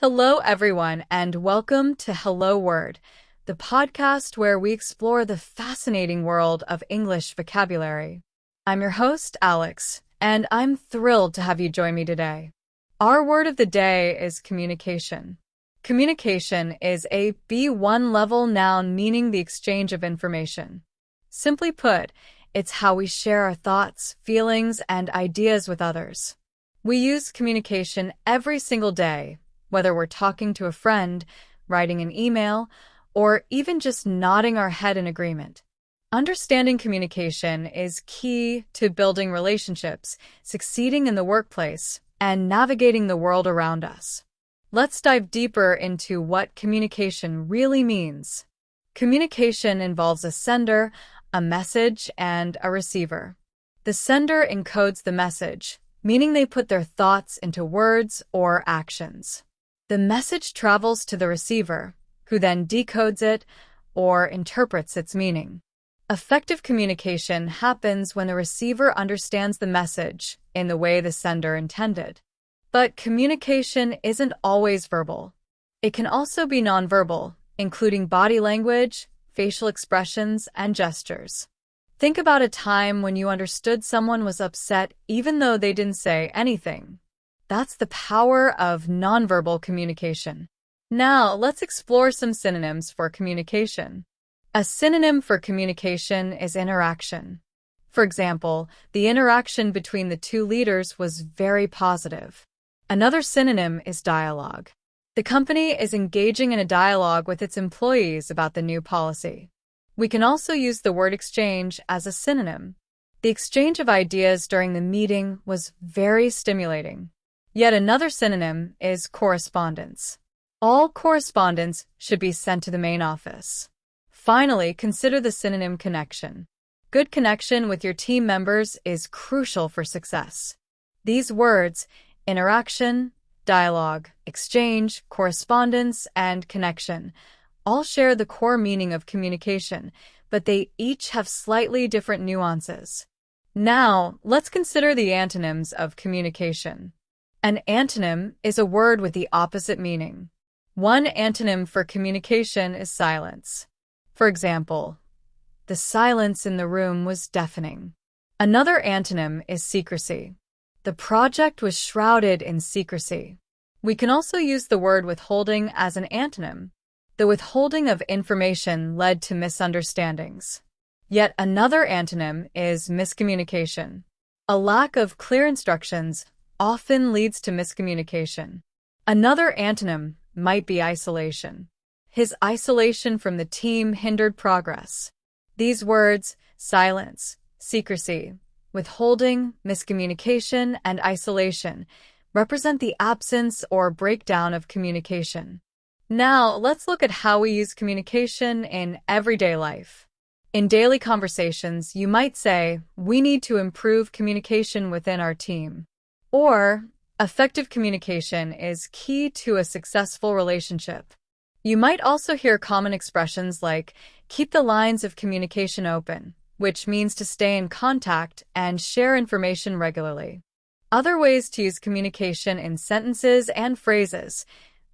Hello, everyone, and welcome to Hello Word, the podcast where we explore the fascinating world of English vocabulary. I'm your host, Alex, and I'm thrilled to have you join me today. Our word of the day is communication. Communication is a B1 level noun meaning the exchange of information. Simply put, it's how we share our thoughts, feelings, and ideas with others. We use communication every single day, whether we're talking to a friend, writing an email, or even just nodding our head in agreement. Understanding communication is key to building relationships, succeeding in the workplace, and navigating the world around us. Let's dive deeper into what communication really means. Communication involves a sender, a message, and a receiver. The sender encodes the message, meaning they put their thoughts into words or actions. The message travels to the receiver, who then decodes it or interprets its meaning. Effective communication happens when the receiver understands the message in the way the sender intended. But communication isn't always verbal. It can also be nonverbal, including body language, facial expressions, and gestures. Think about a time when you understood someone was upset even though they didn't say anything. That's the power of nonverbal communication. Now, let's explore some synonyms for communication. A synonym for communication is interaction. For example, the interaction between the two leaders was very positive. Another synonym is dialogue. The company is engaging in a dialogue with its employees about the new policy. We can also use the word exchange as a synonym. The exchange of ideas during the meeting was very stimulating. Yet another synonym is correspondence. All correspondence should be sent to the main office. Finally, consider the synonym connection. Good connection with your team members is crucial for success. These words, interaction, dialogue, exchange, correspondence, and connection, all share the core meaning of communication, but they each have slightly different nuances. Now, let's consider the antonyms of communication. An antonym is a word with the opposite meaning. One antonym for communication is silence. For example, the silence in the room was deafening. Another antonym is secrecy. The project was shrouded in secrecy. We can also use the word withholding as an antonym. The withholding of information led to misunderstandings. Yet another antonym is miscommunication. A lack of clear instructions often leads to miscommunication. Another antonym might be isolation. His isolation from the team hindered progress. These words, silence, secrecy, withholding, miscommunication, and isolation, represent the absence or breakdown of communication. Now, let's look at how we use communication in everyday life. In daily conversations, you might say, "We need to improve communication within our team." Or, effective communication is key to a successful relationship. You might also hear common expressions like, keep the lines of communication open, which means to stay in contact and share information regularly. Other ways to use communication in sentences and phrases.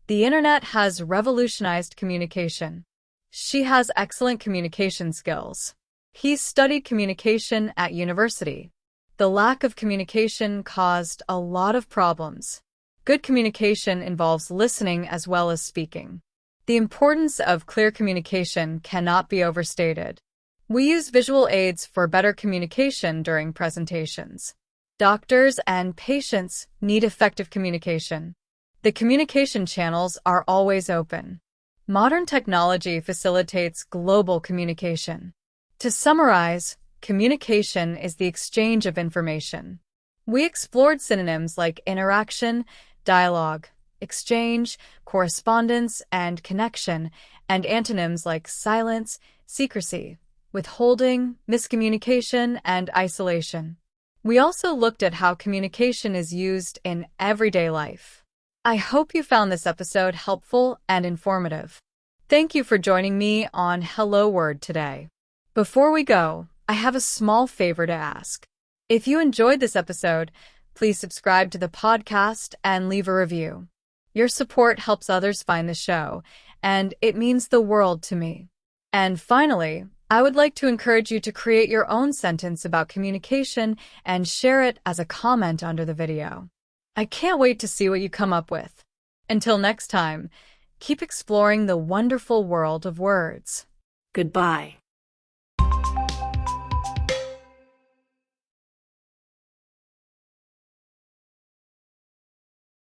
The internet has revolutionized communication. She has excellent communication skills. He studied communication at university. The lack of communication caused a lot of problems. Good communication involves listening as well as speaking. The importance of clear communication cannot be overstated. We use visual aids for better communication during presentations. Doctors and patients need effective communication. The communication channels are always open. Modern technology facilitates global communication. To summarize, communication is the exchange of information. We explored synonyms like interaction, dialogue, exchange, correspondence, and connection, and antonyms like silence, secrecy, withholding, miscommunication, and isolation. We also looked at how communication is used in everyday life. I hope you found this episode helpful and informative. Thank you for joining me on Hello Word today. Before we go, I have a small favor to ask. If you enjoyed this episode, please subscribe to the podcast and leave a review. Your support helps others find the show, and it means the world to me. And finally, I would like to encourage you to create your own sentence about communication and share it as a comment under the video. I can't wait to see what you come up with. Until next time, keep exploring the wonderful world of words. Goodbye.